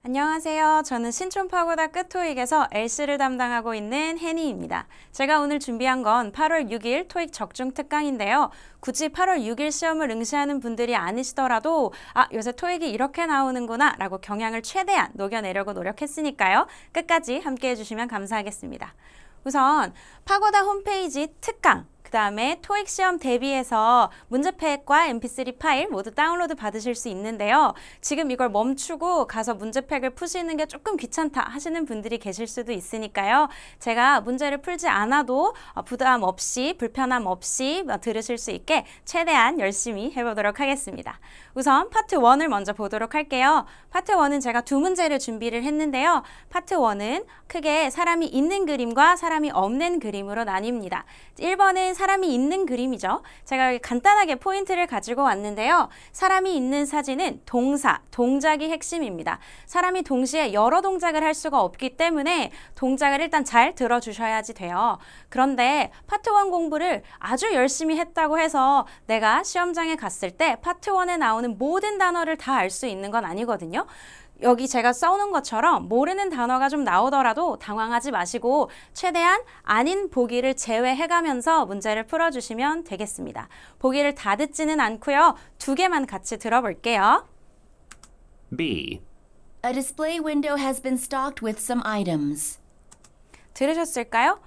안녕하세요. 저는 신촌파고다 끝토익에서 L씨를 담당하고 있는 혜니입니다. 제가 오늘 준비한 건 8월 6일 토익 적중 특강인데요. 굳이 8월 6일 시험을 응시하는 분들이 아니시더라도 요새 토익이 이렇게 나오는구나 라고 경향을 최대한 녹여내려고 노력했으니까요. 끝까지 함께 해주시면 감사하겠습니다. 우선 파고다 홈페이지 특강, 그 다음에 토익 시험 대비해서 문제팩과 mp3 파일 모두 다운로드 받으실 수 있는데요. 지금 이걸 멈추고 가서 문제팩을 푸시는 게 조금 귀찮다 하시는 분들이 계실 수도 있으니까요. 제가 문제를 풀지 않아도 부담 없이 불편함 없이 들으실 수 있게 최대한 열심히 해보도록 하겠습니다. 우선 파트 1을 먼저 보도록 할게요. 파트 1은 제가 두 문제를 준비를 했는데요. 파트 1은 크게 사람이 있는 그림과 사람이 없는 그림으로 나뉩니다. 1번은 사람이 있는 그림이죠. 제가 여기 간단하게 포인트를 가지고 왔는데요. 사람이 있는 사진은 동사, 동작이 핵심입니다. 사람이 동시에 여러 동작을 할 수가 없기 때문에 동작을 일단 잘 들어주셔야지 돼요. 그런데 파트 1 공부를 아주 열심히 했다고 해서 내가 시험장에 갔을 때 파트 1에 나오는 모든 단어를 다 알 수 있는 건 아니거든요. 여기 제가 써놓은 것처럼 모르는 단어가 좀 나오더라도 당황하지 마시고 최대한 아닌 보기를 제외해가면서 문제를 풀어주시면 되겠습니다. 보기를 다 듣지는 않고요. 두 개만 같이 들어볼게요. B. A display window has been stocked with some items. 들으셨을까요?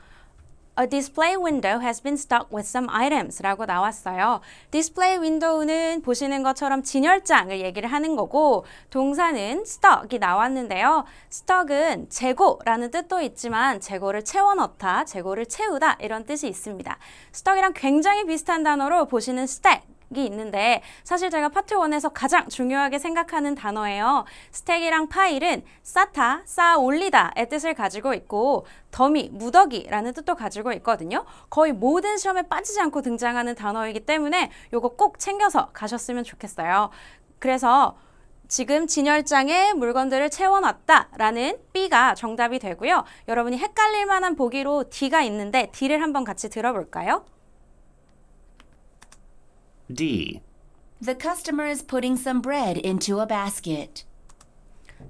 A display window has been stocked with some items 라고 나왔어요. 디스플레이 윈도우는 보시는 것처럼 진열장을 얘기를 하는 거고 동사는 stock이 나왔는데요. stock은 재고라는 뜻도 있지만 재고를 채워 넣다, 재고를 채우다 이런 뜻이 있습니다. stock이랑 굉장히 비슷한 단어로 보시는 stack 이 있는데 사실 제가 파트 1에서 가장 중요하게 생각하는 단어예요. 스택이랑 파일은 쌓다, 쌓아 올리다의 뜻을 가지고 있고 더미, 무더기라는 뜻도 가지고 있거든요. 거의 모든 시험에 빠지지 않고 등장하는 단어이기 때문에 이거 꼭 챙겨서 가셨으면 좋겠어요. 그래서 지금 진열장에 물건들을 채워놨다라는 B가 정답이 되고요. 여러분이 헷갈릴 만한 보기로 D가 있는데 D를 한번 같이 들어볼까요? D. The customer is putting some bread into a basket.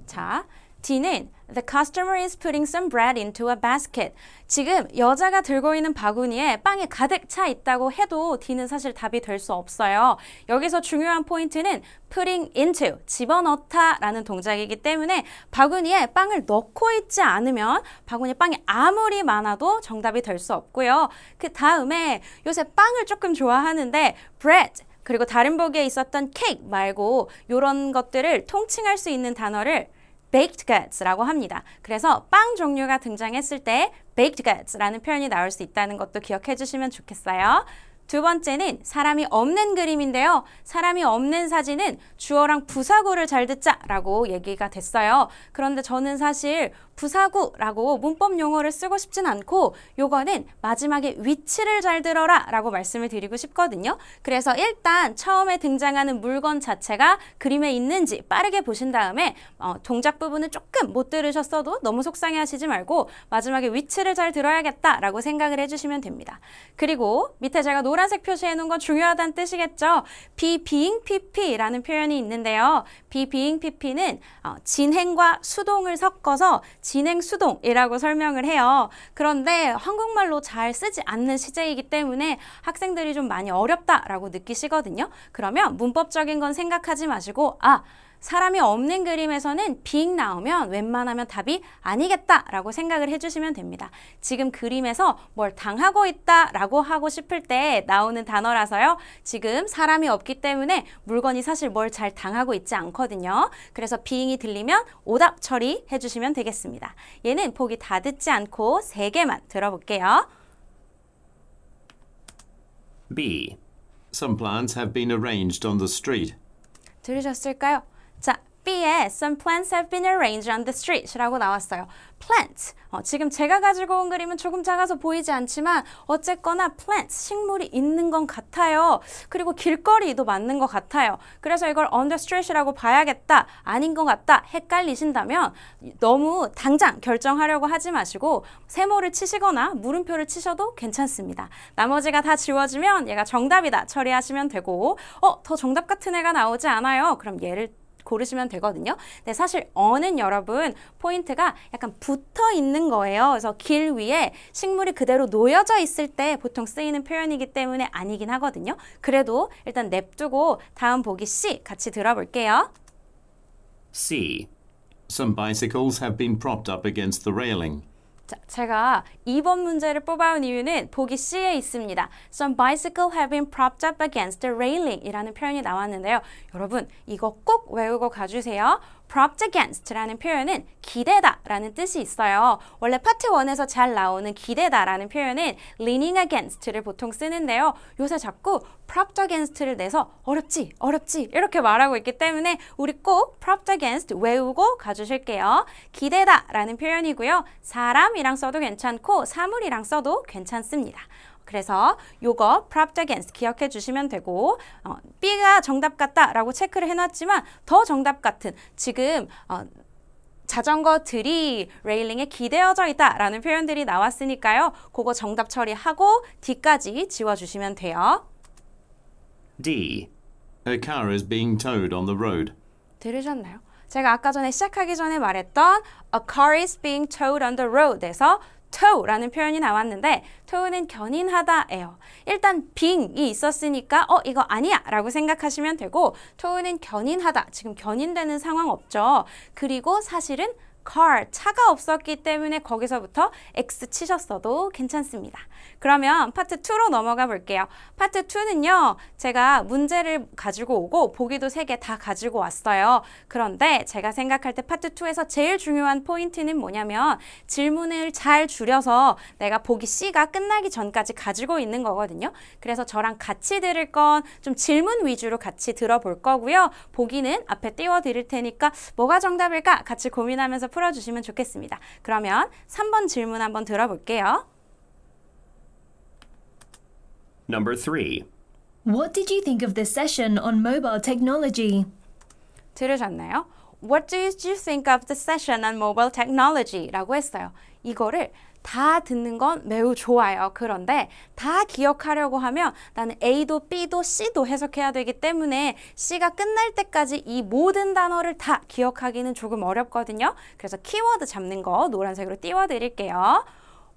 자, D는 The customer is putting some bread into a basket. 지금 여자가 들고 있는 바구니에 빵이 가득 차 있다고 해도 D는 사실 답이 될 수 없어요. 여기서 중요한 포인트는 putting into, 집어넣다 라는 동작이기 때문에 바구니에 빵을 넣고 있지 않으면 바구니에 빵이 아무리 많아도 정답이 될 수 없고요. 그 다음에 요새 빵을 조금 좋아하는데 bread, 그리고 다른 보기에 있었던 cake 말고 이런 것들을 통칭할 수 있는 단어를 baked goods라고 합니다. 그래서 빵 종류가 등장했을 때 baked goods라는 표현이 나올 수 있다는 것도 기억해 주시면 좋겠어요. 두 번째는 사람이 없는 그림인데요. 사람이 없는 사진은 주어랑 부사구를 잘 듣자라고 얘기가 됐어요. 그런데 저는 사실 부사구라고 문법 용어를 쓰고 싶진 않고 요거는 마지막에 위치를 잘 들어라 라고 말씀을 드리고 싶거든요. 그래서 일단 처음에 등장하는 물건 자체가 그림에 있는지 빠르게 보신 다음에 동작 부분은 조금 못 들으셨어도 너무 속상해 하시지 말고 마지막에 위치를 잘 들어야겠다라고 생각을 해주시면 됩니다. 그리고 밑에 제가 노란색 표시해 놓은 건 중요하다는 뜻이겠죠. be being pp라는 표현이 있는데요. be being pp는 진행과 수동을 섞어서 진행 수동이라고 설명을 해요. 그런데 한국말로 잘 쓰지 않는 시제이기 때문에 학생들이 좀 많이 어렵다라고 느끼시거든요. 그러면 문법적인 건 생각하지 마시고 사람이 없는 그림에서는 being 나오면 웬만하면 답이 아니겠다라고 생각을 해주시면 됩니다. 지금 그림에서 뭘 당하고 있다라고 하고 싶을 때 나오는 단어라서요. 지금 사람이 없기 때문에 물건이 사실 뭘 잘 당하고 있지 않거든요. 그래서 being이 들리면 오답 처리해 주시면 되겠습니다. 얘는 보기 다 듣지 않고 3개만 들어볼게요. B. Some plants have been arranged on the street. 들으셨을까요? 자, B에 some plants have been arranged on the street 라고 나왔어요. plant, 지금 제가 가지고 온 그림은 조금 작아서 보이지 않지만 어쨌거나 plant, 식물이 있는 건 같아요. 그리고 길거리도 맞는 것 같아요. 그래서 이걸 on the street이라고 봐야겠다, 아닌 것 같다 헷갈리신다면 너무 당장 결정하려고 하지 마시고 세모를 치시거나 물음표를 치셔도 괜찮습니다. 나머지가 다 지워지면 얘가 정답이다 처리하시면 되고 더 정답 같은 애가 나오지 않아요. 그럼 얘를 고르시면 되거든요. 근데 사실 on은 여러분 포인트가 약간 붙어 있는 거예요. 그래서 길 위에 식물이 그대로 놓여져 있을 때 보통 쓰이는 표현이기 때문에 아니긴 하거든요. 그래도 일단 냅두고 다음 보기 C 같이 들어볼게요. C. Some bicycles have been propped up against the railing. 자, 제가 2번 문제를 뽑아온 이유는 보기 C에 있습니다. Some bicycle have been propped up against the railing 이라는 표현이 나왔는데요. 여러분 이거 꼭 외우고 가주세요. propped against라는 표현은 기대다 라는 뜻이 있어요. 원래 파트 1에서 잘 나오는 기대다 라는 표현은 leaning against를 보통 쓰는데요. 요새 자꾸 propped against를 내서 어렵지 이렇게 말하고 있기 때문에 우리 꼭 propped against 외우고 가주실게요. 기대다 라는 표현이고요. 사람이랑 써도 괜찮고 사물이랑 써도 괜찮습니다. 그래서 요거 propped against 기억해 주시면 되고 B가 정답 같다라고 체크를 해놨지만 더 정답 같은 지금 자전거들이 레일링에 기대어져 있다라는 표현들이 나왔으니까요. 그거 정답 처리하고 D까지 지워주시면 돼요. D. A car is being towed on the road. 들으셨나요? 제가 아까 전에 시작하기 전에 말했던 A car is being towed on the road에서 tow라는 표현이 나왔는데 tow는 견인하다예요. 일단 being이 있었으니까 이거 아니야 라고 생각하시면 되고 tow는 견인하다. 지금 견인되는 상황 없죠. 그리고 사실은 car, 차가 없었기 때문에 거기서부터 X 치셨어도 괜찮습니다. 그러면 파트 2로 넘어가 볼게요. 파트 2는요. 제가 문제를 가지고 오고 보기도 3개 다 가지고 왔어요. 그런데 제가 생각할 때 파트 2에서 제일 중요한 포인트는 뭐냐면 질문을 잘 줄여서 내가 보기 C가 끝나기 전까지 가지고 있는 거거든요. 그래서 저랑 같이 들을 건 좀 질문 위주로 같이 들어볼 거고요. 보기는 앞에 띄워드릴 테니까 뭐가 정답일까 같이 고민하면서 풀어주시면 좋겠습니다. 그러면 3번 질문 한번 들어볼게요. Number 3. What did you think of the session on mobile technology? 들으셨나요? What did you think of the session on mobile technology? 라고 했어요. 이거를 다 듣는 건 매우 좋아요. 그런데 다 기억하려고 하면 나는 A도 B도 C도 해석해야 되기 때문에 C가 끝날 때까지 이 모든 단어를 다 기억하기는 조금 어렵거든요. 그래서 키워드 잡는 거 노란색으로 띄워드릴게요.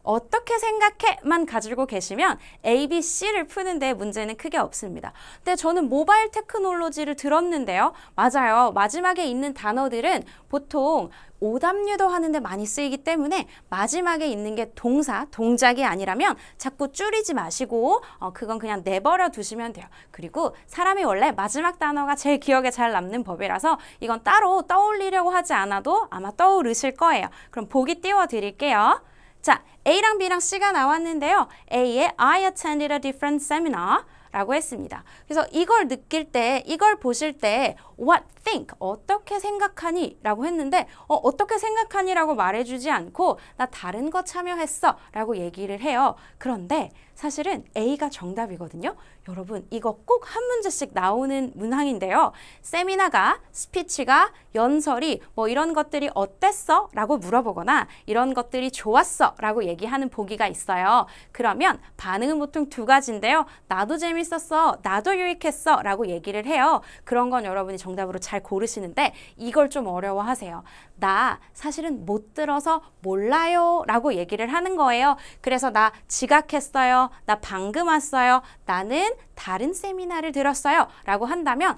어떻게 생각해?만 가지고 계시면 A, B, C를 푸는데 문제는 크게 없습니다. 근데 저는 모바일 테크놀로지를 들었는데요. 맞아요. 마지막에 있는 단어들은 보통 오답 유도하는데 많이 쓰이기 때문에 마지막에 있는 게 동사, 동작이 아니라면 자꾸 줄이지 마시고 그건 그냥 내버려 두시면 돼요. 그리고 사람이 원래 마지막 단어가 제일 기억에 잘 남는 법이라서 이건 따로 떠올리려고 하지 않아도 아마 떠오르실 거예요. 그럼 보기 띄워드릴게요. 자, A랑 B랑 C가 나왔는데요. A에 I attended a different seminar 라고 했습니다. 그래서 이걸 느낄 때, 이걸 보실 때 what think, 어떻게 생각하니? 라고 했는데 어떻게 생각하니? 라고 말해주지 않고 나 다른 거 참여했어 라고 얘기를 해요. 그런데 사실은 A가 정답이거든요. 여러분 이거 꼭 한 문제씩 나오는 문항인데요. 세미나가, 스피치가, 연설이 뭐 이런 것들이 어땠어? 라고 물어보거나 이런 것들이 좋았어? 라고 얘기하는 보기가 있어요. 그러면 반응은 보통 두 가지인데요. 나도 재밌었어, 나도 유익했어 라고 얘기를 해요. 그런 건 여러분이 정답으로 잘 고르시는데 이걸 좀 어려워하세요. 나 사실은 못 들어서 몰라요 라고 얘기를 하는 거예요. 그래서 나 지각했어요. 나 방금 왔어요. 나는 다른 세미나를 들었어요 라고 한다면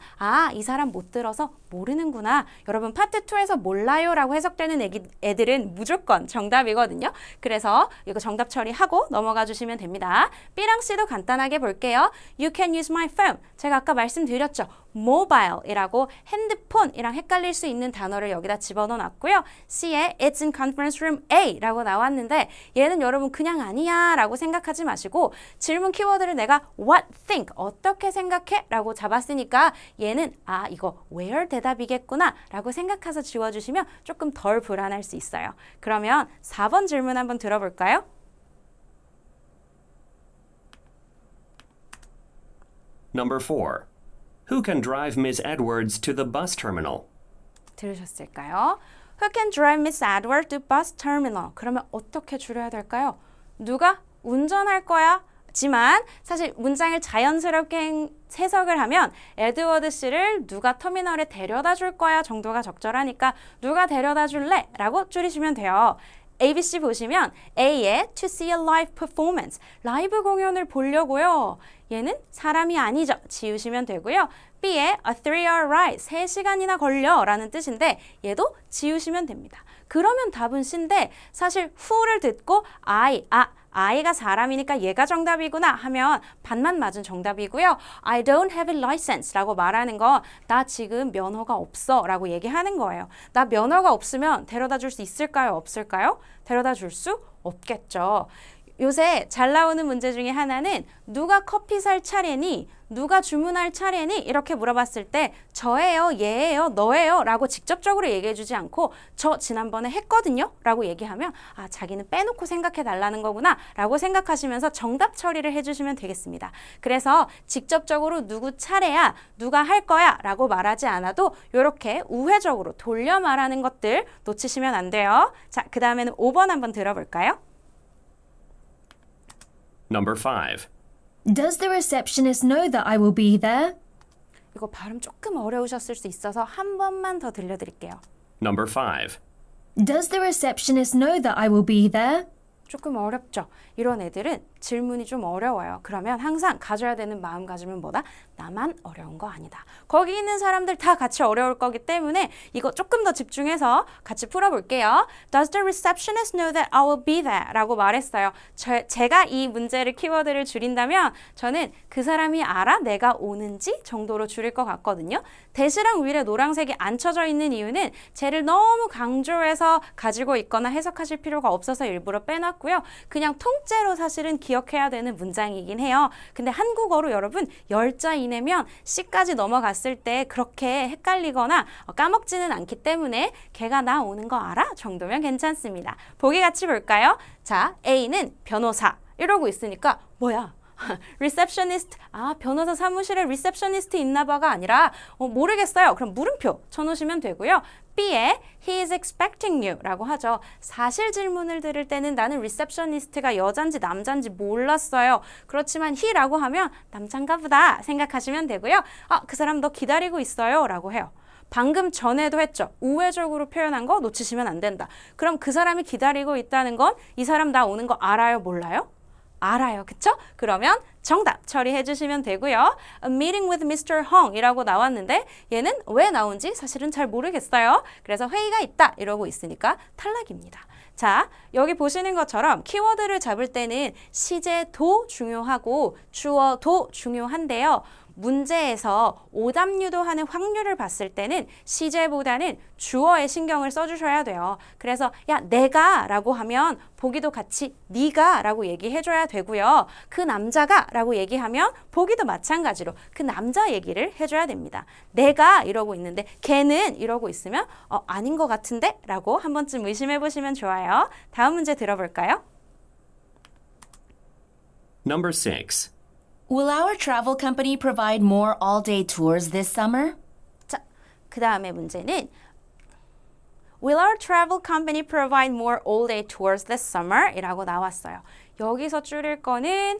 이 사람 못 들어서 모르는구나. 여러분 파트 2에서 몰라요 라고 해석되는 애들은 무조건 정답이거든요. 그래서 이거 정답 처리하고 넘어가 주시면 됩니다. B랑 C도 간단하게 볼게요. You can use my phone. 제가 아까 말씀드렸죠. mobile이라고 핸드폰이랑 헷갈릴 수 있는 단어를 여기다 집어넣어 놨고요. C에 It's in conference room A 라고 나왔는데 얘는 여러분 그냥 아니야 라고 생각하지 마시고 질문 키워드를 내가 what think, 어떻게 생각해? 라고 잡았으니까 얘는 이거 where 대답이겠구나 라고 생각해서 지워주시면 조금 덜 불안할 수 있어요. 그러면 4번 질문 한번 들어볼까요? Number 4. Who can drive Miss Edwards to the bus terminal? 들으셨을까요? Who can drive Miss Edwards to bus terminal? 그러면 어떻게 줄여야 될까요? 누가 운전할 거야? 지만 사실 문장을 자연스럽게 해석을 하면 에드워드 씨를 누가 터미널에 데려다 줄 거야 정도가 적절하니까 누가 데려다 줄래? 라고 줄이시면 돼요. ABC 보시면 A의 to see a live performance, 라이브 공연을 보려고요. 얘는 사람이 아니죠. 지우시면 되고요. B의 a 3-hour ride, 3시간이나 걸려 라는 뜻인데 얘도 지우시면 됩니다. 그러면 답은 C인데 사실 who를 듣고 I가 사람이니까 얘가 정답이구나 하면 반만 맞은 정답이고요. I don't have a license 라고 말하는 거 나 지금 면허가 없어 라고 얘기하는 거예요. 나 면허가 없으면 데려다 줄 수 있을까요? 없을까요? 데려다 줄 수 없겠죠. 요새 잘 나오는 문제 중에 하나는 누가 커피 살 차례니? 누가 주문할 차례니? 이렇게 물어봤을 때 저예요, 얘예요, 너예요 라고 직접적으로 얘기해 주지 않고 저 지난번에 했거든요 라고 얘기하면 아 자기는 빼놓고 생각해 달라는 거구나 라고 생각하시면서 정답 처리를 해주시면 되겠습니다. 그래서 직접적으로 누구 차례야, 누가 할 거야 라고 말하지 않아도 이렇게 우회적으로 돌려 말하는 것들 놓치시면 안 돼요. 자, 그 다음에는 5번 한번 들어볼까요? Number 5. Does the receptionist know that I will be there? 이거 발음 조금 어려우셨을 수 있어서 한 번만 더 들려드릴게요. Number 5. Does the receptionist know that I will be there? 조금 어렵죠? 이런 애들은 질문이 좀 어려워요. 그러면 항상 가져야 되는 마음가짐은 뭐다? 나만 어려운 거 아니다. 거기 있는 사람들 다 같이 어려울 거기 때문에 이거 조금 더 집중해서 같이 풀어볼게요. Does the receptionist know that I will be there? 라고 말했어요. 제가 이 문제를 키워드를 줄인다면 저는 그 사람이 알아? 내가 오는지 정도로 줄일 것 같거든요. 대시랑 위에 노란색이 안 쳐져 있는 이유는 쟤를 너무 강조해서 가지고 있거나 해석하실 필요가 없어서 일부러 빼놨고요. 그냥 통째로 사실은 기억해야 되는 문장이긴 해요. 근데 한국어로 여러분 10자 이내면 C까지 넘어갔을 때 그렇게 헷갈리거나 까먹지는 않기 때문에 걔가 나 오는 거 알아? 정도면 괜찮습니다. 보기 같이 볼까요? 자, A는 변호사 이러고 있으니까 뭐야? receptionist, 변호사 사무실에 receptionist 있나 봐가 아니라 모르겠어요. 그럼 물음표 쳐놓으시면 되고요. B에 he is expecting you 라고 하죠. 사실 질문을 들을 때는 나는 receptionist가 여잔지 남잔지 몰랐어요. 그렇지만 he라고 하면 남잔가 보다 생각하시면 되고요. 그 사람 너 기다리고 있어요 라고 해요. 방금 전에도 했죠. 우회적으로 표현한 거 놓치시면 안 된다. 그럼 그 사람이 기다리고 있다는 건 이 사람 나 오는 거 알아요? 몰라요? 알아요. 그쵸? 그러면 정답 처리해 주시면 되고요. A meeting with Mr. Hong 이라고 나왔는데 얘는 왜 나온지 사실은 잘 모르겠어요. 그래서 회의가 있다 이러고 있으니까 탈락입니다. 자, 여기 보시는 것처럼 키워드를 잡을 때는 시제도 중요하고 주어도 중요한데요. 문제에서 오답 유도하는 확률을 봤을 때는 시제보다는 주어에 신경을 써주셔야 돼요. 그래서 야 내가 라고 하면 보기도 같이 네가 라고 얘기해줘야 되고요. 그 남자가 라고 얘기하면 보기도 마찬가지로 그 남자 얘기를 해줘야 됩니다. 내가 이러고 있는데 걔는 이러고 있으면 아닌 것 같은데? 라고 한 번쯤 의심해 보시면 좋아요. 다음 문제 들어볼까요? Number 6. Will our travel company provide more all-day tours this summer? 자, 그 다음에 문제는 Will our travel company provide more all-day tours this summer? 이라고 나왔어요. 여기서 줄일 거는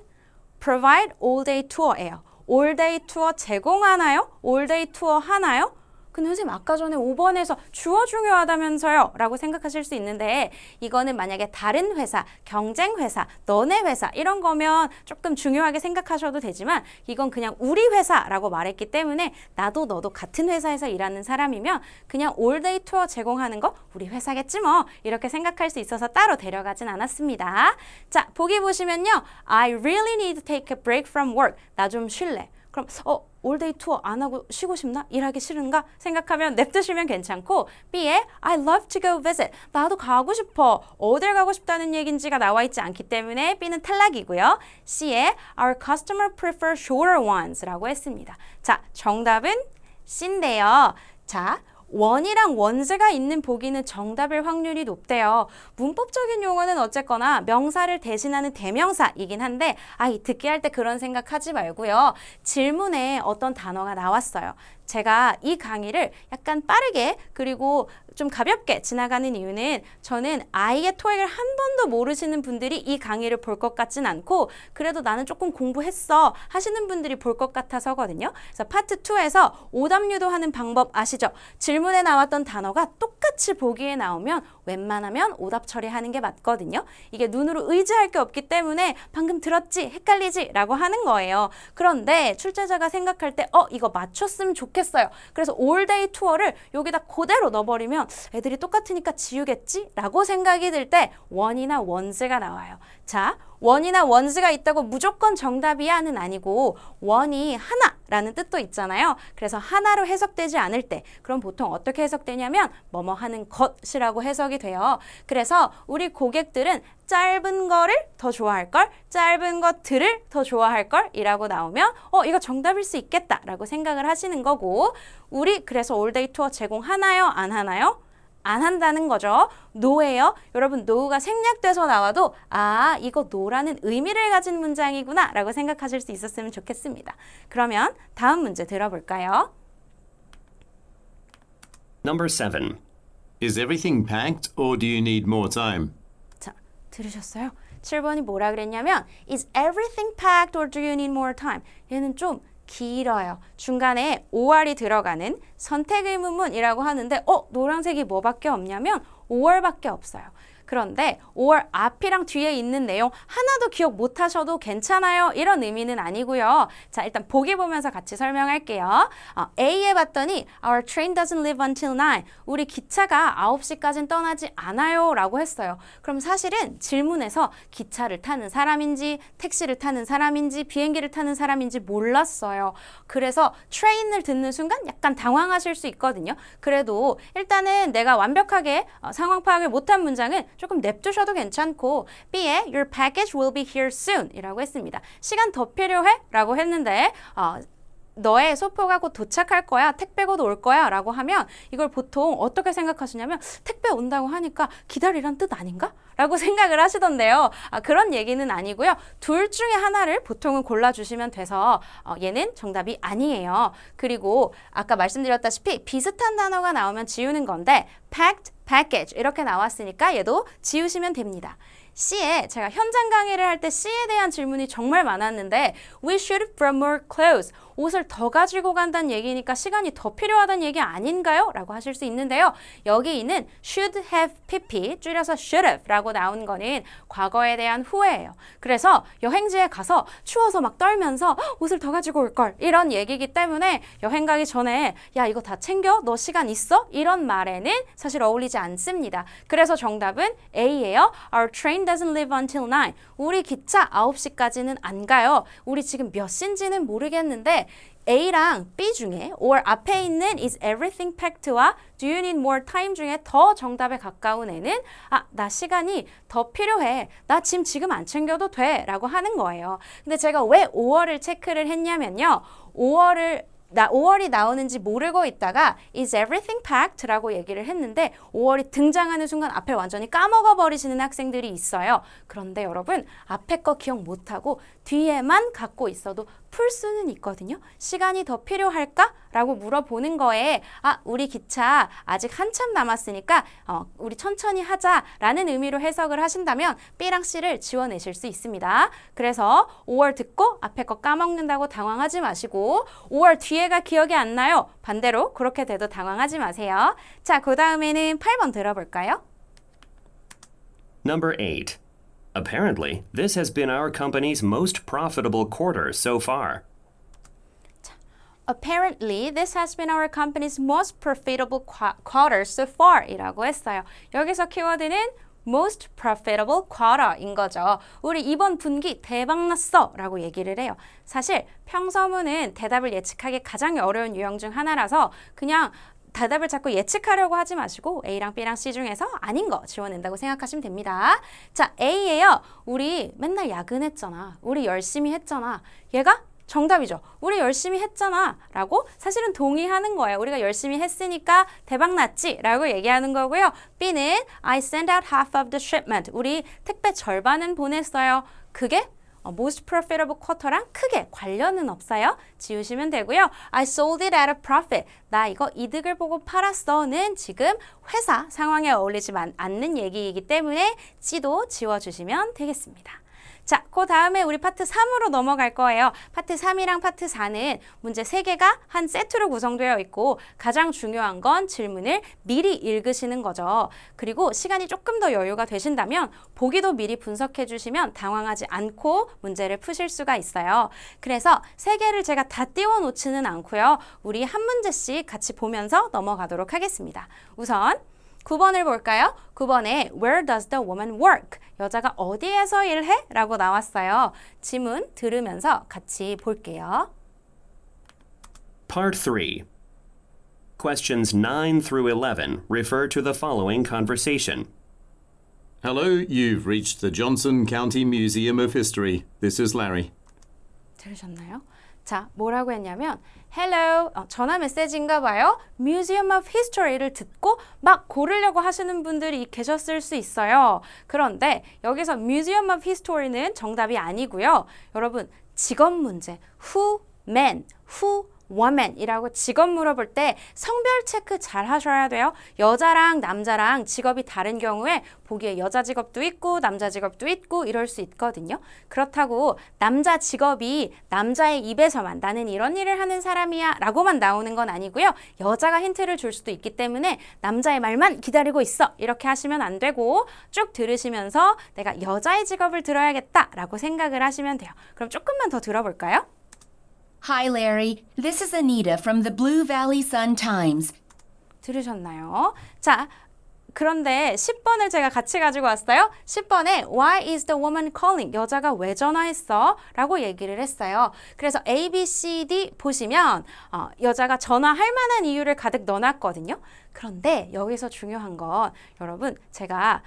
provide all-day tour예요. all-day tour 제공하나요? all-day tour 하나요? 근데 선생님 아까 전에 5번에서 주어 중요하다면서요? 라고 생각하실 수 있는데 이거는 만약에 다른 회사, 경쟁 회사, 너네 회사 이런 거면 조금 중요하게 생각하셔도 되지만 이건 그냥 우리 회사라고 말했기 때문에 나도 너도 같은 회사에서 일하는 사람이면 그냥 올데이 투어 제공하는 거 우리 회사겠지 뭐 이렇게 생각할 수 있어서 따로 데려가진 않았습니다. 자, 보기 보시면요. I really need to take a break from work. 나 좀 쉴래. 그럼 올데이 투어 안 하고 쉬고 싶나? 일하기 싫은가? 생각하면 냅두시면 괜찮고 B에 I love to go visit. 나도 가고 싶어. 어딜 가고 싶다는 얘긴지가 나와 있지 않기 때문에 B는 탈락이고요. C에 Our customer prefer shorter ones 라고 했습니다. 자, 정답은 C인데요. 자, 원이랑 원즈가 있는 보기는 정답일 확률이 높대요. 문법적인 용어는 어쨌거나 명사를 대신하는 대명사이긴 한데 듣기 할 때 그런 생각하지 말고요. 질문에 어떤 단어가 나왔어요. 제가 이 강의를 약간 빠르게 그리고 좀 가볍게 지나가는 이유는 저는 아이의 토익을 한 번도 모르시는 분들이 이 강의를 볼 것 같진 않고 그래도 나는 조금 공부했어 하시는 분들이 볼 것 같아서거든요. 그래서 파트 2에서 오답 유도하는 방법 아시죠? 질문에 나왔던 단어가 똑같이 보기에 나오면 웬만하면 오답 처리하는 게 맞거든요. 이게 눈으로 의지할 게 없기 때문에 방금 들었지? 헷갈리지? 라고 하는 거예요. 그런데 출제자가 생각할 때 이거 맞췄으면 좋겠어요. 그래서 올데이 투어를 여기다 그대로 넣어버리면 애들이 똑같으니까 지우겠지? 라고 생각이 들 때 원이나 원즈가 나와요. 자, 원이나 원즈가 있다고 무조건 정답이야는 아니고 원이 하나라는 뜻도 있잖아요. 그래서 하나로 해석되지 않을 때 그럼 보통 어떻게 해석되냐면 뭐뭐 하는 것이라고 해석이 돼요. 그래서 우리 고객들은 짧은 거를 더 좋아할 걸, 짧은 것들을 더 좋아할 걸 이라고 나오면 이거 정답일 수 있겠다 라고 생각을 하시는 거고 우리 그래서 올데이 투어 제공하나요? 안 하나요? 안 한다는 거죠. no예요. 여러분 no가 생략돼서 나와도 이거 no라는 의미를 가진 문장이구나 라고 생각하실 수 있었으면 좋겠습니다. 그러면 다음 문제 들어볼까요? Number 7. Is everything packed or do you need more time? 자, 들으셨어요? 7번이 뭐라 그랬냐면 Is everything packed or do you need more time? 얘는 좀 길어요. 중간에 OR이 들어가는 선택 의문문이라고 하는데 노란색이 뭐밖에 없냐면 OR밖에 없어요. 그런데 OR 앞이랑 뒤에 있는 내용 하나도 기억 못 하셔도 괜찮아요. 이런 의미는 아니고요. 자, 일단 보기 보면서 같이 설명할게요. A에 봤더니 Our train doesn't leave until 9. 우리 기차가 9시까지는 떠나지 않아요. 라고 했어요. 그럼 사실은 질문에서 기차를 타는 사람인지 택시를 타는 사람인지 비행기를 타는 사람인지 몰랐어요. 그래서 train을 듣는 순간 약간 당황하실 수 있거든요. 그래도 일단은 내가 완벽하게 상황 파악을 못한 문장은 조금 냅두셔도 괜찮고 B에 Your package will be here soon 이라고 했습니다. 시간 더 필요해? 라고 했는데 너의 소포가 곧 도착할 거야. 택배 곧 올 거야. 라고 하면 이걸 보통 어떻게 생각하시냐면 택배 온다고 하니까 기다리란 뜻 아닌가? 라고 생각을 하시던데요. 그런 얘기는 아니고요. 둘 중에 하나를 보통은 골라주시면 돼서 얘는 정답이 아니에요. 그리고 아까 말씀드렸다시피 비슷한 단어가 나오면 지우는 건데 packed, package 이렇게 나왔으니까 얘도 지우시면 됩니다. C에 제가 현장 강의를 할 때 C에 대한 질문이 정말 많았는데 We should bring more clothes. 옷을 더 가지고 간다는 얘기니까 시간이 더 필요하다는 얘기 아닌가요? 라고 하실 수 있는데요. 여기 있는 should have pp 줄여서 should have 라고 나온 거는 과거에 대한 후회예요. 그래서 여행지에 가서 추워서 막 떨면서 옷을 더 가지고 올 걸 이런 얘기이기 때문에 여행 가기 전에 야 이거 다 챙겨? 너 시간 있어? 이런 말에는 사실 어울리지 않습니다. 그래서 정답은 A예요. Our train doesn't leave until 9. 우리 기차 9시까지는 안 가요. 우리 지금 몇 시인지는 모르겠는데 A랑 B 중에 or 앞에 있는 is everything packed와 do you need more time 중에 더 정답에 가까운 애는 나 시간이 더 필요해. 나 짐 지금 안 챙겨도 돼. 라고 하는 거예요. 근데 제가 왜 5월을 체크를 했냐면요. 5월이 나오는지 모르고 있다가 is everything packed? 라고 얘기를 했는데 5월이 등장하는 순간 앞에 완전히 까먹어 버리시는 학생들이 있어요. 그런데 여러분 앞에 거 기억 못하고 뒤에만 갖고 있어도 풀 수는 있거든요. 시간이 더 필요할까? 라고 물어보는 거에 우리 기차 아직 한참 남았으니까 우리 천천히 하자 라는 의미로 해석을 하신다면 B랑 C를 지워내실 수 있습니다. 그래서 5월 듣고 앞에 거 까먹는다고 당황하지 마시고 5월 뒤에가 기억이 안 나요. 반대로 그렇게 돼도 당황하지 마세요. 자, 그 다음에는 8번 들어볼까요? Number 8. Apparently, this has been our company's most profitable quarter so far. Apparently, this has been our company's most profitable quarter so far 이라고 했어요. 여기서 키워드는 most profitable quarter인 거죠. 우리 이번 분기 대박났어 라고 얘기를 해요. 사실 평서문은 대답을 예측하기 가장 어려운 유형 중 하나라서 그냥 대답을 자꾸 예측하려고 하지 마시고 A랑 B랑 C 중에서 아닌 거 지워낸다고 생각하시면 됩니다. 자, A예요. 우리 맨날 야근했잖아. 우리 열심히 했잖아. 얘가 정답이죠. 우리 열심히 했잖아 라고 사실은 동의하는 거예요. 우리가 열심히 했으니까 대박났지 라고 얘기하는 거고요. B는 I sent out half of the shipment. 우리 택배 절반은 보냈어요. 그게 most profitable quarter랑 크게 관련은 없어요. 지우시면 되고요. I sold it at a profit. 나 이거 이득을 보고 팔았어는 지금 회사 상황에 어울리지 않는 얘기이기 때문에 C도 지워주시면 되겠습니다. 자, 그 다음에 우리 파트 3으로 넘어갈 거예요. 파트 3이랑 파트 4는 문제 3개가 한 세트로 구성되어 있고 가장 중요한 건 질문을 미리 읽으시는 거죠. 그리고 시간이 조금 더 여유가 되신다면 보기도 미리 분석해 주시면 당황하지 않고 문제를 푸실 수가 있어요. 그래서 3개를 제가 다 띄워 놓지는 않고요. 우리 한 문제씩 같이 보면서 넘어가도록 하겠습니다. 우선 9번을 볼까요? 9번에 Where does the woman work? 여자가 어디에서 일해? 라고 나왔어요. 지문 들으면서 같이 볼게요. Part 3. Questions 9 through 11 refer to the following conversation. Hello, you've reached the Johnson County Museum of History. This is Larry. 들으셨나요? 자, 뭐라고 했냐면 Hello, 전화 메시지인가 봐요. Museum of History를 듣고 막 고르려고 하시는 분들이 계셨을 수 있어요. 그런데 여기서 Museum of History는 정답이 아니고요. 여러분, 직업 문제, who, man, who, woman이라고 직업 물어볼 때 성별 체크 잘 하셔야 돼요. 여자랑 남자랑 직업이 다른 경우에 보기에 여자 직업도 있고 남자 직업도 있고 이럴 수 있거든요. 그렇다고 남자 직업이 남자의 입에서만 나는 이런 일을 하는 사람이야 라고만 나오는 건 아니고요. 여자가 힌트를 줄 수도 있기 때문에 남자의 말만 기다리고 있어 이렇게 하시면 안 되고 쭉 들으시면서 내가 여자의 직업을 들어야겠다 라고 생각을 하시면 돼요. 그럼 조금만 더 들어볼까요? Hi, Larry. This is Anita from the Blue Valley Sun-Times. 들으셨나요? 자, 그런데 10번을 제가 같이 가지고 왔어요. 10번에 Why is the woman calling? 여자가 왜 전화했어? 라고 얘기를 했어요. 그래서 A, B, C, D 보시면 여자가 전화할 만한 이유를 가득 넣어놨거든요. 그런데 여기서 중요한 건 여러분 제가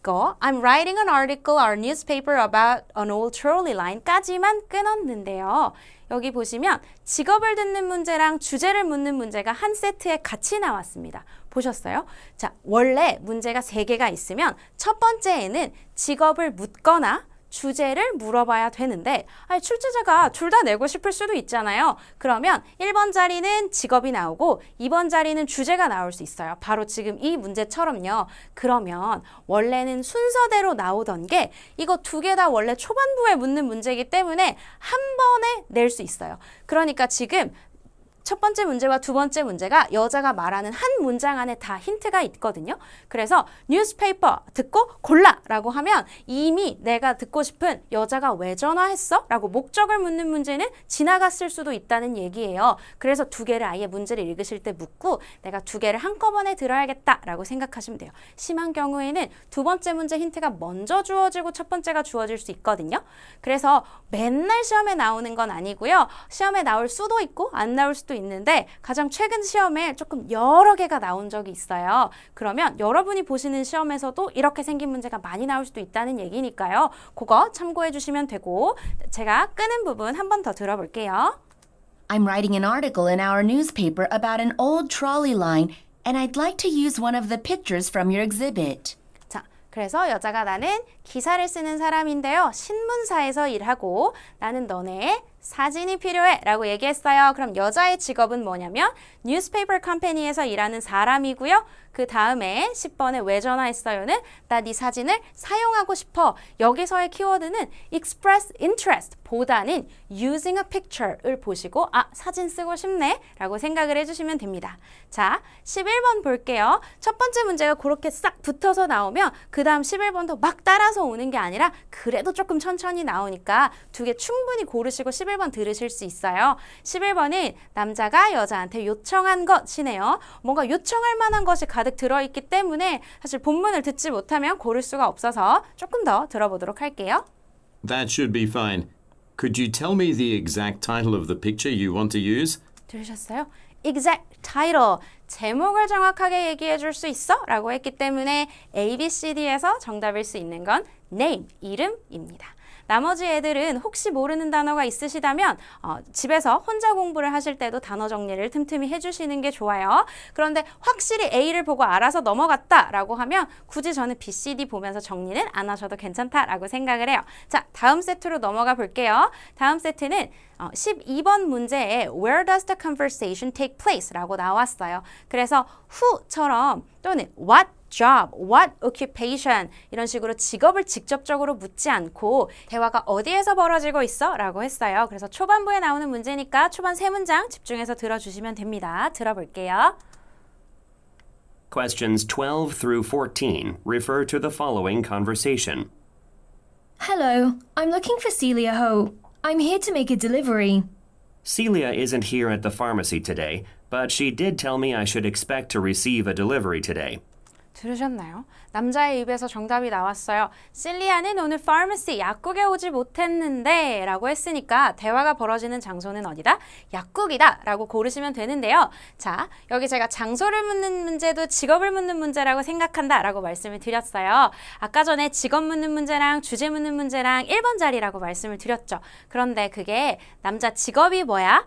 I'm writing an article or newspaper about an old trolley line까지만 끊었는데요. 여기 보시면 직업을 듣는 문제랑 주제를 묻는 문제가 한 세트에 같이 나왔습니다. 보셨어요? 자, 원래 문제가 3개가 있으면 첫 번째에는 직업을 묻거나 주제를 물어봐야 되는데 출제자가 둘 다 내고 싶을 수도 있잖아요. 그러면 1번 자리는 직업이 나오고 2번 자리는 주제가 나올 수 있어요. 바로 지금 이 문제처럼요. 그러면 원래는 순서대로 나오던 게 이거 2개 다 원래 초반부에 묻는 문제이기 때문에 한 번에 낼 수 있어요. 그러니까 지금 첫 번째 문제와 두 번째 문제가 여자가 말하는 한 문장 안에 다 힌트가 있거든요. 그래서 뉴스페이퍼 듣고 골라 라고 하면 이미 내가 듣고 싶은 여자가 왜 전화했어? 라고 목적을 묻는 문제는 지나갔을 수도 있다는 얘기예요. 그래서 2개를 아예 문제를 읽으실 때 묻고 내가 2개를 한꺼번에 들어야겠다 라고 생각하시면 돼요. 심한 경우에는 두 번째 문제 힌트가 먼저 주어지고 첫 번째가 주어질 수 있거든요. 그래서 맨날 시험에 나오는 건 아니고요. 시험에 나올 수도 있고 안 나올 수도 있는데 가장 최근 시험에 조금 여러 개가 나온 적이 있어요. 그러면 여러분이 보시는 시험에서도 이렇게 생긴 문제가 많이 나올 수도 있다는 얘기니까요. 그거 참고해 주시면 되고 제가 끄는 부분 한 번 더 들어볼게요. I'm writing an article in our newspaper about an old trolley line, and I'd like to use one of the pictures from your exhibit. 자, 그래서 여자가 나는 기사를 쓰는 사람인데요. 신문사에서 일하고 나는 너네 사진이 필요해 라고 얘기했어요. 그럼 여자의 직업은 뭐냐면 뉴스페이퍼 컴퍼니에서 일하는 사람이고요. 그 다음에 10번에 왜 전화했어요는 나 네 사진을 사용하고 싶어. 여기서의 키워드는 express interest 보다는 using a picture을 보시고 사진 쓰고 싶네 라고 생각을 해주시면 됩니다. 자, 11번 볼게요. 첫 번째 문제가 그렇게 싹 붙어서 나오면 그 다음 11번도 막 따라서 오는 게 아니라 그래도 조금 천천히 나오니까 2개 충분히 고르시고 11번 들으실 수 있어요. 11번은 남자가 여자한테 요청한 것이네요. 뭔가 요청할 만한 것이 가득 들어있기 때문에 사실 본문을 듣지 못하면 고를 수가 없어서 조금 더 들어보도록 할게요. That should be fine. Could you tell me the exact title of the picture you want to use? 들으셨어요? Exact title, 제목을 정확하게 얘기해 줄 수 있어? 라고 했기 때문에 A, B, C, D에서 정답일 수 있는 건 name, 이름입니다. 나머지 애들은 혹시 모르는 단어가 있으시다면 집에서 혼자 공부를 하실 때도 단어 정리를 틈틈이 해주시는 게 좋아요. 그런데 확실히 A를 보고 알아서 넘어갔다라고 하면 굳이 저는 B, C, D 보면서 정리는 안 하셔도 괜찮다라고 생각을 해요. 자, 다음 세트로 넘어가 볼게요. 다음 세트는 12번 문제에 Where does the conversation take place? 라고 나왔어요. 그래서 who처럼 또는 what job, what occupation 이런 식으로 직업을 직접적으로 묻지 않고 대화가 어디에서 벌어지고 있어? 라고 했어요. 그래서 초반부에 나오는 문제니까 초반 세 문장 집중해서 들어주시면 됩니다. 들어볼게요. Questions 12 through 14 refer to the following conversation. Hello, I'm looking for Celia Ho. I'm here to make a delivery. Celia isn't here at the pharmacy today, but she did tell me I should expect to receive a delivery today. 들으셨나요? 남자의 입에서 정답이 나왔어요. 실리아는 오늘 pharmacy, 약국에 오지 못했는데 라고 했으니까 대화가 벌어지는 장소는 어디다? 약국이다 라고 고르시면 되는데요. 자, 여기 제가 장소를 묻는 문제도 직업을 묻는 문제라고 생각한다 라고 말씀을 드렸어요. 아까 전에 직업 묻는 문제랑 주제 묻는 문제랑 1번 자리라고 말씀을 드렸죠. 그런데 그게 남자 직업이 뭐야?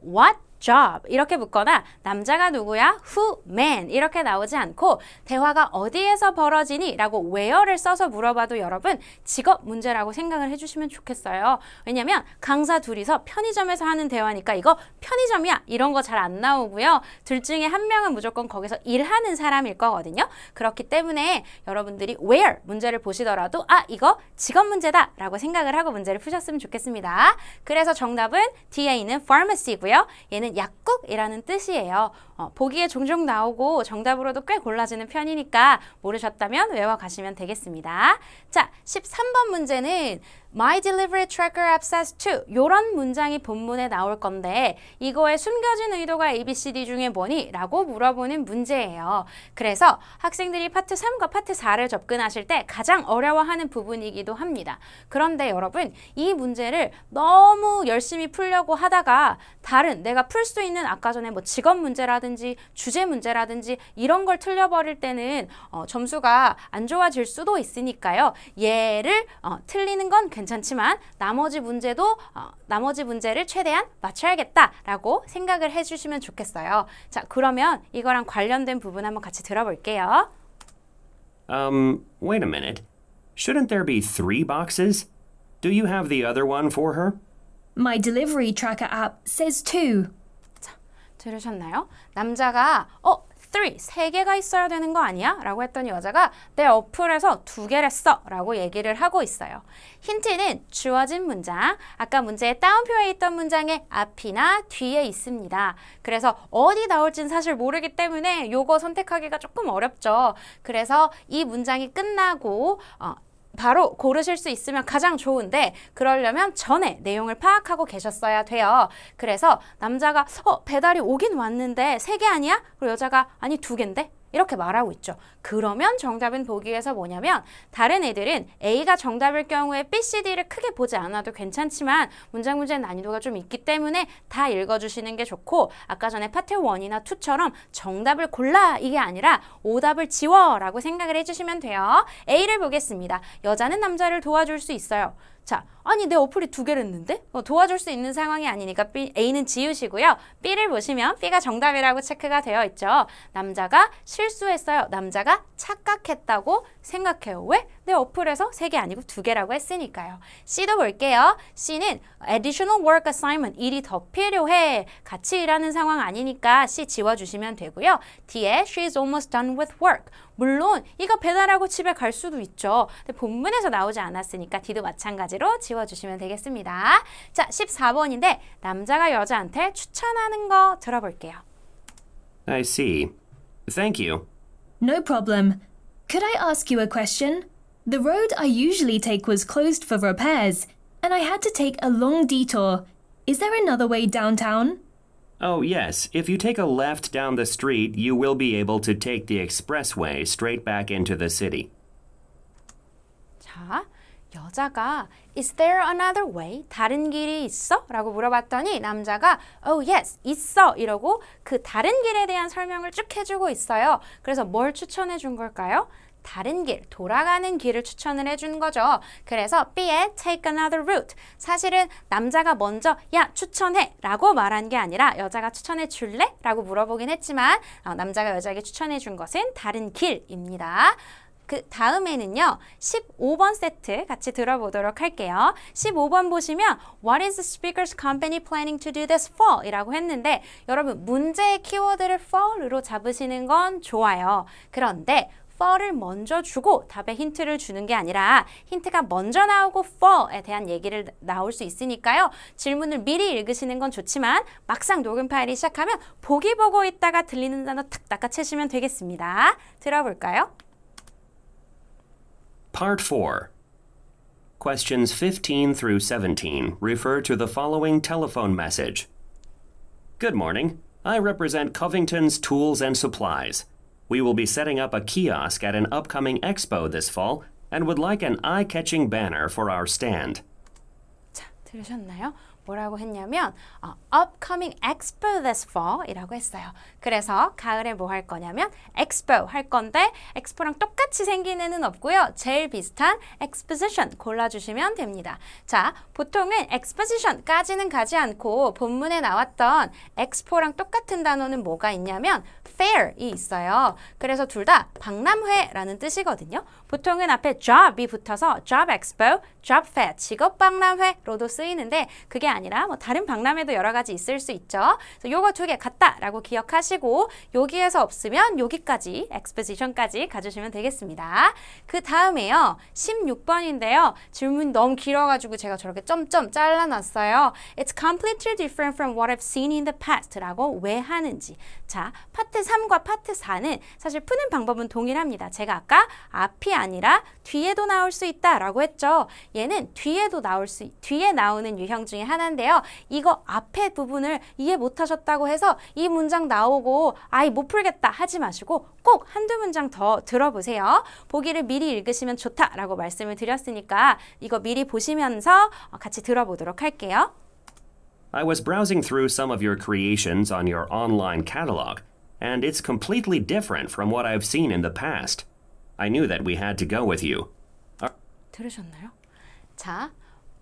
What job 이렇게 묻거나 남자가 누구야? Who, man 이렇게 나오지 않고 대화가 어디에서 벌어지니? 라고 where를 써서 물어봐도 여러분 직업 문제라고 생각을 해주시면 좋겠어요. 왜냐면 강사 둘이서 편의점에서 하는 대화니까 이거 편의점이야 이런 거 잘 안 나오고요. 둘 중에 한 명은 무조건 거기서 일하는 사람일 거거든요. 그렇기 때문에 여러분들이 where 문제를 보시더라도 이거 직업 문제다 라고 생각을 하고 문제를 푸셨으면 좋겠습니다. 그래서 정답은 뒤에 있는 pharmacy고요. 얘는 약국이라는 뜻이에요. 보기에 종종 나오고 정답으로도 꽤 골라지는 편이니까 모르셨다면 외워가시면 되겠습니다. 자, 13번 문제는 My delivery tracker app says to 이런 문장이 본문에 나올 건데 이거의 숨겨진 의도가 ABCD 중에 뭐니? 라고 물어보는 문제예요. 그래서 학생들이 파트 3과 파트 4를 접근하실 때 가장 어려워하는 부분이기도 합니다. 그런데 여러분 이 문제를 너무 열심히 풀려고 하다가 다른 내가 풀 수 있는 아까 전에 뭐 직업 문제라든지 주제 문제라든지 이런 걸 틀려버릴 때는 점수가 안 좋아질 수도 있으니까요. 얘를 틀리는 건 괜찮지만 나머지 문제를 최대한 맞춰야겠다라고 생각을 해주시면 좋겠어요. 자, 그러면 이거랑 관련된 부분 한번 같이 들어볼게요. Wait a minute. Shouldn't there be 3 boxes? Do you have the other one for her? My delivery tracker app says 2. 들으셨나요? 남자가 3개가 있어야 되는 거 아니야? 라고 했더니 여자가 내 어플에서 2개를 써 라고 얘기를 하고 있어요. 힌트는 주어진 문장, 아까 문제에 따옴표에 있던 문장의 앞이나 뒤에 있습니다. 그래서 어디 나올지는 사실 모르기 때문에 요거 선택하기가 조금 어렵죠. 그래서 이 문장이 끝나고 바로 고르실 수 있으면 가장 좋은데 그러려면 전에 내용을 파악하고 계셨어야 돼요. 그래서 남자가 배달이 오긴 왔는데 3개 아니야? 그리고 여자가 아니 2개인데? 이렇게 말하고 있죠. 그러면 정답은 보기에서 뭐냐면 다른 애들은 A가 정답일 경우에 B, C, D를 크게 보지 않아도 괜찮지만 문장 문제의 난이도가 좀 있기 때문에 다 읽어주시는 게 좋고 아까 전에 파트 1이나 2처럼 정답을 골라 이게 아니라 오답을 지워 라고 생각을 해주시면 돼요. A를 보겠습니다. 여자는 남자를 도와줄 수 있어요. 자, 아니 내 어플이 2개를 했는데? 도와줄 수 있는 상황이 아니니까 A는 지우시고요. B를 보시면 B가 정답이라고 체크가 되어 있죠. 남자가 실수했어요. 남자가 착각했다고 생각해요. 왜? 내 어플에서 3개 아니고 2개라고 했으니까요. C도 볼게요. C는 additional work assignment, 일이 더 필요해. 같이 일하는 상황 아니니까 C 지워주시면 되고요. D에 she's almost done with work. 물론 이거 배달하고 집에 갈 수도 있죠. 근데 본문에서 나오지 않았으니까 D도 마찬가지로 지워주시면 되겠습니다. 자, 14번인데 남자가 여자한테 추천하는 거 들어볼게요. I see. Thank you. No problem. Could I ask you a question? The road I usually take was closed for repairs, and I had to take a long detour. Is there another way downtown? Oh, yes. If you take a left down the street, you will be able to take the expressway straight back into the city. 자, 여자가 Is there another way? 다른 길이 있어? 라고 물어봤더니 남자가 Oh yes, 있어 이러고 그 다른 길에 대한 설명을 쭉 해주고 있어요. 그래서 뭘 추천해 준 걸까요? 다른 길, 돌아가는 길을 추천을 해주는 거죠. 그래서 B에 take another route. 사실은 남자가 먼저 야 추천해 라고 말한 게 아니라 여자가 추천해 줄래? 라고 물어보긴 했지만 남자가 여자에게 추천해 준 것은 다른 길입니다. 그 다음에는요. 15번 세트 같이 들어보도록 할게요. 15번 보시면 What is the speaker's company planning to do this fall? 이라고 했는데 여러분 문제의 키워드를 fall으로 잡으시는 건 좋아요. 그런데 fall을 먼저 주고 답에 힌트를 주는 게 아니라 힌트가 먼저 나오고 fall에 대한 얘기를 나올 수 있으니까요. 질문을 미리 읽으시는 건 좋지만 막상 녹음 파일이 시작하면 보기 보고 있다가 들리는 단어 탁 낚아채시면 되겠습니다. 들어볼까요? Part 4. Questions 15 through 17 refer to the following telephone message. Good morning. I represent Covington's Tools and Supplies. We will be setting up a kiosk at an upcoming expo this fall and would like an eye-catching banner for our stand. 자, 들으셨나요? 뭐라고 했냐면 upcoming expo this fall 이라고 했어요. 그래서 가을에 뭐 할 거냐면 expo 할 건데 expo랑 똑같이 생긴 애는 없고요. 제일 비슷한 exposition 골라주시면 됩니다. 자, 보통은 exposition까지는 가지 않고 본문에 나왔던 expo랑 똑같은 단어는 뭐가 있냐면 fair이 있어요. 그래서 둘 다 박람회라는 뜻이거든요. 보통은 앞에 job이 붙어서 job expo, job fair, 직업 박람회로도 쓰이는데 그게 아니라 뭐 다른 박람회도 여러 가지 있을 수 있죠. 그래서 요거 두 개 같다라고 기억하시고 여기에서 없으면 여기까지 exposition까지 가주시면 되겠습니다. 그 다음에요. 16번인데요. 질문이 너무 길어가지고 제가 저렇게 점점 잘라놨어요. It's completely different from what I've seen in the past 라고 왜 하는지. 자, 파트 3과 파트 4는 사실 푸는 방법은 동일합니다. 제가 아까 앞이 아니라 뒤에도 나올 수 있다라고 했죠. 얘는 뒤에 나오는 유형 중에 하나인데요. 이거 앞에 부분을 이해 못하셨다고 해서 이 문장 나오고 아이 못 풀겠다 하지 마시고 꼭 한두 문장 더 들어보세요. 보기를 미리 읽으시면 좋다라고 말씀을 드렸으니까 이거 미리 보시면서 같이 들어보도록 할게요. I was browsing through some of your creations on your online catalog, and it's completely different from what I've seen in the past. I knew that we had to go with you. 들으셨나요? 자,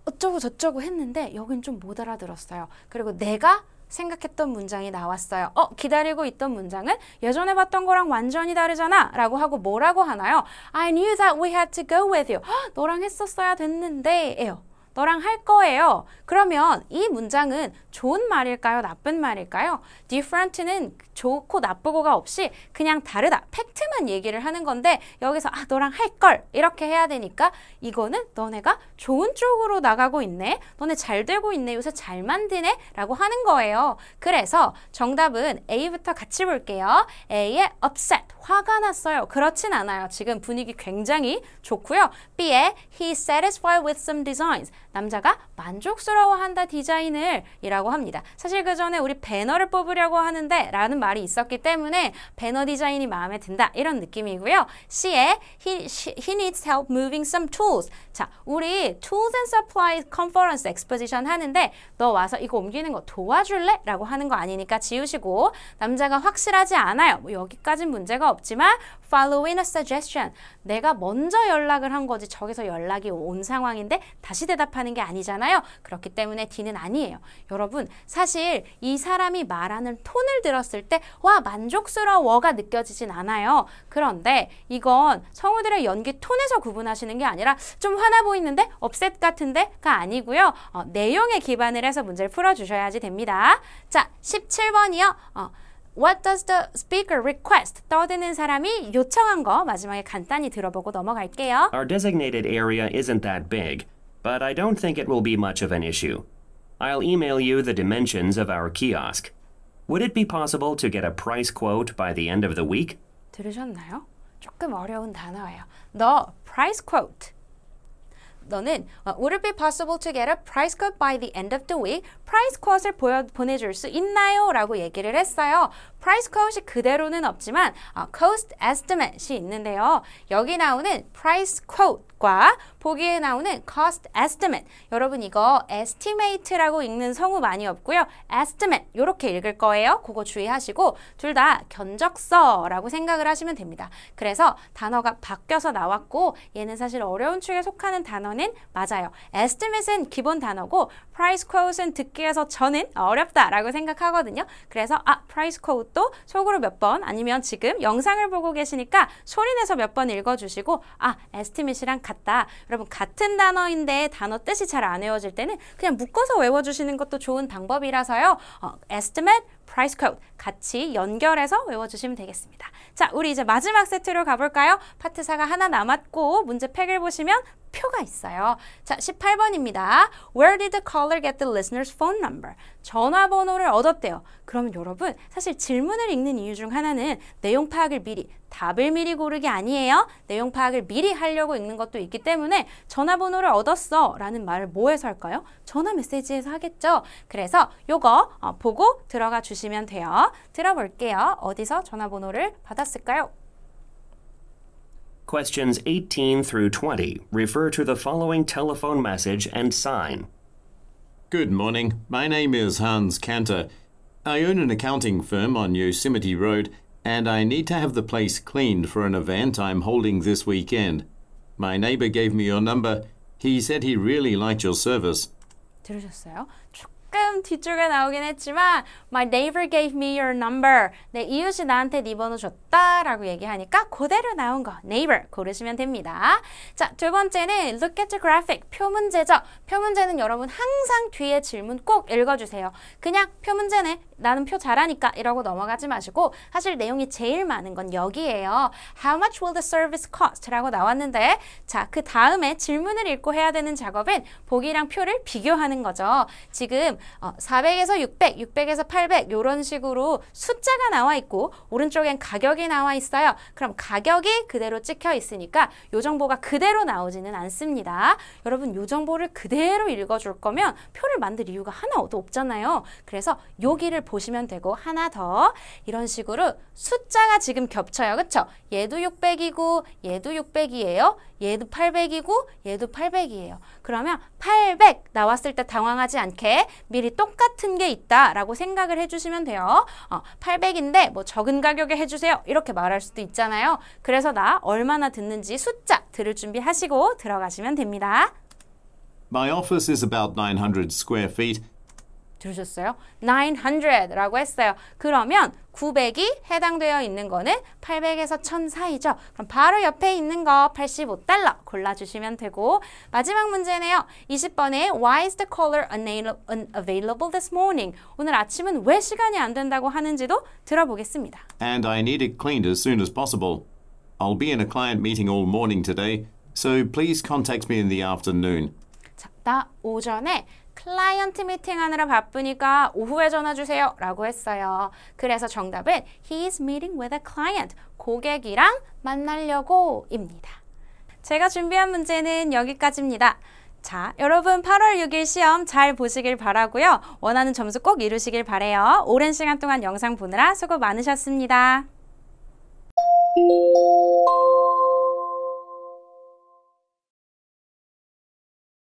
어쩌고 저쩌고 했는데 여긴 좀 못 알아들었어요. 그리고 내가 생각했던 문장이 나왔어요. 기다리고 있던 문장은 예전에 봤던 거랑 완전히 다르잖아 라고 하고 뭐라고 하나요? I knew that we had to go with you. 너랑 했었어야 됐는데 에요. 너랑 할 거예요. 그러면 이 문장은 좋은 말일까요? 나쁜 말일까요? different는 좋고 나쁘고가 없이 그냥 다르다. 팩트만 얘기를 하는 건데 여기서 너랑 할 걸 이렇게 해야 되니까 이거는 너네가 좋은 쪽으로 나가고 있네. 너네 잘 되고 있네. 요새 잘 만드네. 라고 하는 거예요. 그래서 정답은 A부터 같이 볼게요. A에 upset, 화가 났어요. 그렇진 않아요. 지금 분위기 굉장히 좋고요. B에 he's satisfied with some designs. 남자가 만족스러워한다 디자인을 이라고 합니다. 사실 그 전에 우리 배너를 뽑으려고 하는데 라는 말이 있었기 때문에 배너 디자인이 마음에 든다 이런 느낌이고요. C에 he needs help moving some tools. 자, 우리 Tools and Supplies Conference Exposition 하는데 너 와서 이거 옮기는 거 도와줄래? 라고 하는 거 아니니까 지우시고 남자가 확실하지 않아요. 뭐 여기까진 문제가 없지만 following a suggestion. 내가 먼저 연락을 한 거지 저기서 연락이 온 상황인데 다시 대답하는 게 아니잖아요. 그렇기 때문에 D는 아니에요. 여러분 사실 이 사람이 말하는 톤을 들었을 때 와 만족스러워가 느껴지진 않아요. 그런데 이건 성우들의 연기 톤에서 구분하시는 게 아니라 좀 화나 보이는데 업셋 같은데가 아니고요. 내용에 기반을 해서 문제를 풀어주셔야지 됩니다. 자 17번이요. What does the speaker request? 떠드는 사람이 요청한 거 마지막에 간단히 들어보고 넘어갈게요. Our designated area isn't that big, but I don't think it will be much of an issue. I'll email you the dimensions of our kiosk. Would it be possible to get a price quote by the end of the week? 들으셨나요? 조금 어려운 단어예요. 너 price quote. 너는 Would it be possible to get a price quote by the end of the week? price quote을 보내줄 수 있나요? 라고 얘기를 했어요. price quote이 그대로는 없지만 cost estimate이 있는데요. 여기 나오는 price quote과 보기에 나오는 cost estimate. 여러분 이거 estimate라고 읽는 성우 많이 없고요. estimate 이렇게 읽을 거예요. 그거 주의하시고 둘 다 견적서라고 생각을 하시면 됩니다. 그래서 단어가 바뀌어서 나왔고 얘는 사실 어려운 축에 속하는 단어는 맞아요. estimate은 기본 단어고 price quote은 듣기에서 저는 어렵다라고 생각하거든요. 그래서 price quote도 속으로 몇 번 아니면 지금 영상을 보고 계시니까 소리내서 몇 번 읽어주시고 estimate이랑 같다. 여러분 같은 단어인데 단어 뜻이 잘 안 외워질 때는 그냥 묶어서 외워주시는 것도 좋은 방법이라서요. estimate, price quote 같이 연결해서 외워주시면 되겠습니다. 자, 우리 이제 마지막 세트로 가볼까요? 파트 4가 하나 남았고 문제 팩을 보시면 표가 있어요. 자, 18번입니다. Where did the caller get the listener's phone number? 전화번호를 얻었대요. 그러면 여러분 사실 질문을 읽는 이유 중 하나는 내용 파악을 미리, 답을 미리 고르기 아니에요. 내용 파악을 미리 하려고 읽는 것도 있기 때문에 전화번호를 얻었어 라는 말을 뭐에서 할까요? 전화 메시지에서 하겠죠. 그래서 요거 보고 들어가 주시면 돼요. 들어볼게요. 어디서 전화번호를 받았을까요? Questions 18 through 20 refer to the following telephone message and sign. Good morning. My name is Hans Kanter. I own an accounting firm on Yosemite Road, and I need to have the place cleaned for an event I'm holding this weekend. My neighbor gave me your number. He said he really liked your service. 들으셨어요? 조금 뒤쪽에 나오긴 했지만 My neighbor gave me your number. 내 이웃이 나한테 네 번호 줬다 라고 얘기하니까 그대로 나온 거 neighbor 고르시면 됩니다. 자, 두 번째는 look at the graphic. 표 문제죠. 표 문제는 여러분 항상 뒤에 질문 꼭 읽어주세요. 그냥 표 문제네. 나는 표 잘하니까 이러고 넘어가지 마시고 사실 내용이 제일 많은 건 여기예요. How much will the service cost? 라고 나왔는데 자, 그 다음에 질문을 읽고 해야 되는 작업은 보기랑 표를 비교하는 거죠. 지금 400에서 600, 600에서 800 이런 식으로 숫자가 나와 있고 오른쪽엔 가격이 나와 있어요. 그럼 가격이 그대로 찍혀 있으니까 이 정보가 그대로 나오지는 않습니다. 여러분 이 정보를 그대로 읽어줄 거면 표를 만들 이유가 하나도 없잖아요. 그래서 여기를 보시면 되고 하나 더 이런 식으로 숫자가 지금 겹쳐요. 그쵸? 얘도 600이고 얘도 600이에요. 얘도 800이고 얘도 800이에요. 그러면 800 나왔을 때 당황하지 않게 미리 똑같은 게 있다라고 생각을 해주시면 돼요. 800인데 뭐 적은 가격에 해주세요. 이렇게 말할 수도 있잖아요. 그래서 나 얼마나 듣는지 숫자 들을 준비하시고 들어가시면 됩니다. My office is about 900 square feet. 들으셨어요? 900라고 했어요. 그러면 900이 해당되어 있는 거는 800에서 1000 사이죠. 그럼 바로 옆에 있는 거 $85 골라주시면 되고 마지막 문제네요. 20번에 Why is the caller unavailable this morning? 오늘 아침은 왜 시간이 안 된다고 하는지도 들어보겠습니다. And I need it cleaned as soon as possible. I'll be in a client meeting all morning today, so please contact me in the afternoon. 자, 나 오전에 클라이언트 미팅 하느라 바쁘니까 오후에 전화 주세요 라고 했어요. 그래서 정답은 He's meeting with a client. 고객이랑 만나려고 입니다. 제가 준비한 문제는 여기까지입니다. 자, 여러분 8월 6일 시험 잘 보시길 바라고요. 원하는 점수 꼭 이루시길 바라요. 오랜 시간 동안 영상 보느라 수고 많으셨습니다.